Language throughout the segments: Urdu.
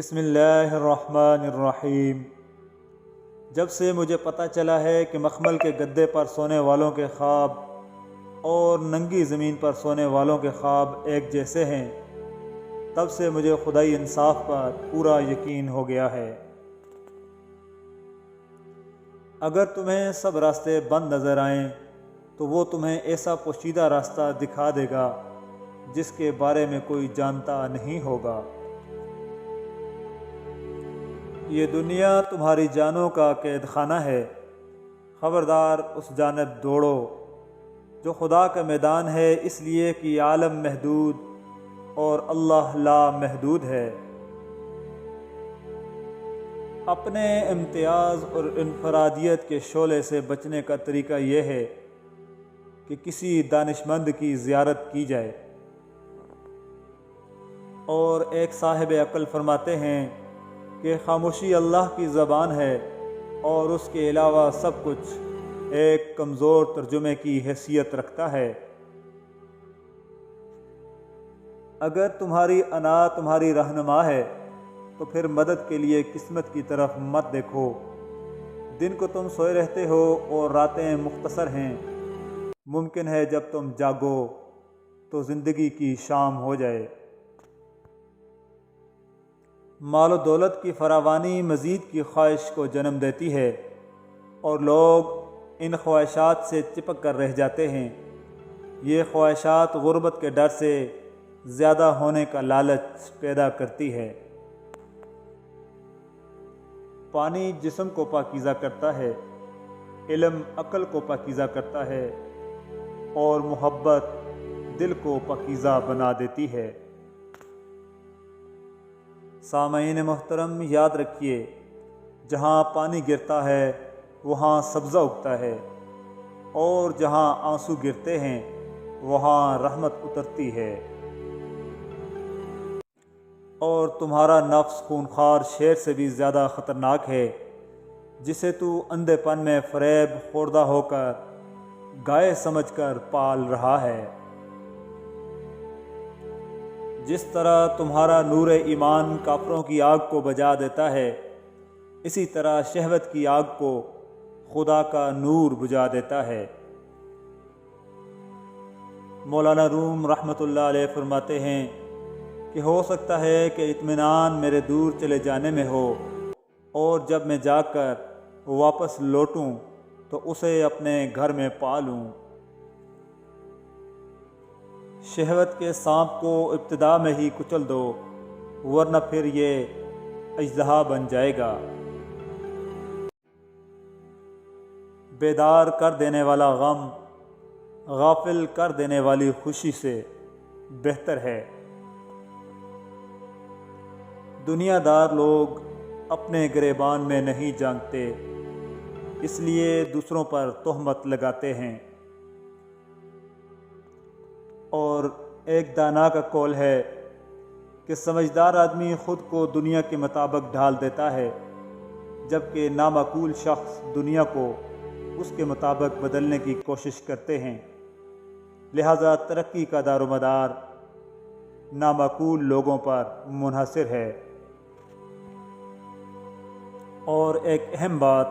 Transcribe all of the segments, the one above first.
بسم اللہ الرحمن الرحیم۔ جب سے مجھے پتہ چلا ہے کہ مخمل کے گدے پر سونے والوں کے خواب اور ننگی زمین پر سونے والوں کے خواب ایک جیسے ہیں، تب سے مجھے خدائی انصاف پر پورا یقین ہو گیا ہے۔ اگر تمہیں سب راستے بند نظر آئیں تو وہ تمہیں ایسا پوشیدہ راستہ دکھا دے گا جس کے بارے میں کوئی جانتا نہیں ہوگا۔ یہ دنیا تمہاری جانوں کا قید خانہ ہے، خبردار اس جانب دوڑو جو خدا کا میدان ہے، اس لیے کہ عالم محدود اور اللہ لا محدود ہے۔ اپنے امتیاز اور انفرادیت کے شعلے سے بچنے کا طریقہ یہ ہے کہ کسی دانشمند کی زیارت کی جائے، اور ایک صاحب عقل فرماتے ہیں کہ خاموشی اللہ کی زبان ہے اور اس کے علاوہ سب کچھ ایک کمزور ترجمے کی حیثیت رکھتا ہے۔ اگر تمہاری انا تمہاری رہنما ہے تو پھر مدد کے لیے قسمت کی طرف مت دیکھو۔ دن کو تم سوئے رہتے ہو اور راتیں مختصر ہیں، ممکن ہے جب تم جاگو تو زندگی کی شام ہو جائے۔ مال و دولت کی فراوانی مزید کی خواہش کو جنم دیتی ہے اور لوگ ان خواہشات سے چپک کر رہ جاتے ہیں۔ یہ خواہشات غربت کے ڈر سے زیادہ ہونے کا لالچ پیدا کرتی ہے۔ پانی جسم کو پاکیزہ کرتا ہے، علم عقل کو پاکیزہ کرتا ہے، اور محبت دل کو پاکیزہ بنا دیتی ہے۔ سامعین محترم، یاد رکھیے، جہاں پانی گرتا ہے وہاں سبزہ اگتا ہے، اور جہاں آنسو گرتے ہیں وہاں رحمت اترتی ہے۔ اور تمہارا نفس خونخوار شیر سے بھی زیادہ خطرناک ہے، جسے تو اندھے پن میں فریب خوردہ ہو کر گائے سمجھ کر پال رہا ہے۔ جس طرح تمہارا نور ایمان کافروں کی آگ کو بجھا دیتا ہے، اسی طرح شہوت کی آگ کو خدا کا نور بجھا دیتا ہے۔ مولانا روم رحمۃ اللہ علیہ فرماتے ہیں کہ ہو سکتا ہے کہ اطمینان میرے دور چلے جانے میں ہو، اور جب میں جا کر واپس لوٹوں تو اسے اپنے گھر میں پا لوں۔ شہوت کے سانپ کو ابتدا میں ہی کچل دو، ورنہ پھر یہ اژدہا بن جائے گا۔ بیدار کر دینے والا غم غافل کر دینے والی خوشی سے بہتر ہے۔ دنیا دار لوگ اپنے گریبان میں نہیں جانتے، اس لیے دوسروں پر تہمت لگاتے ہیں۔ اور ایک دانا کا قول ہے کہ سمجھدار آدمی خود کو دنیا کے مطابق ڈھال دیتا ہے، جبکہ نامعقول شخص دنیا کو اس کے مطابق بدلنے کی کوشش کرتے ہیں۔ لہذا ترقی کا دار و مدار نامعقول لوگوں پر منحصر ہے۔ اور ایک اہم بات،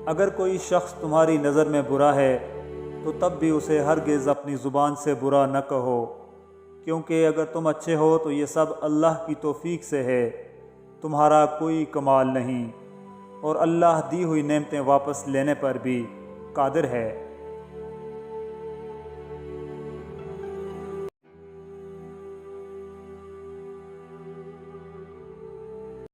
اگر کوئی شخص تمہاری نظر میں برا ہے تو تب بھی اسے ہرگز اپنی زبان سے برا نہ کہو، کیونکہ اگر تم اچھے ہو تو یہ سب اللہ کی توفیق سے ہے، تمہارا کوئی کمال نہیں، اور اللہ دی ہوئی نعمتیں واپس لینے پر بھی قادر ہے۔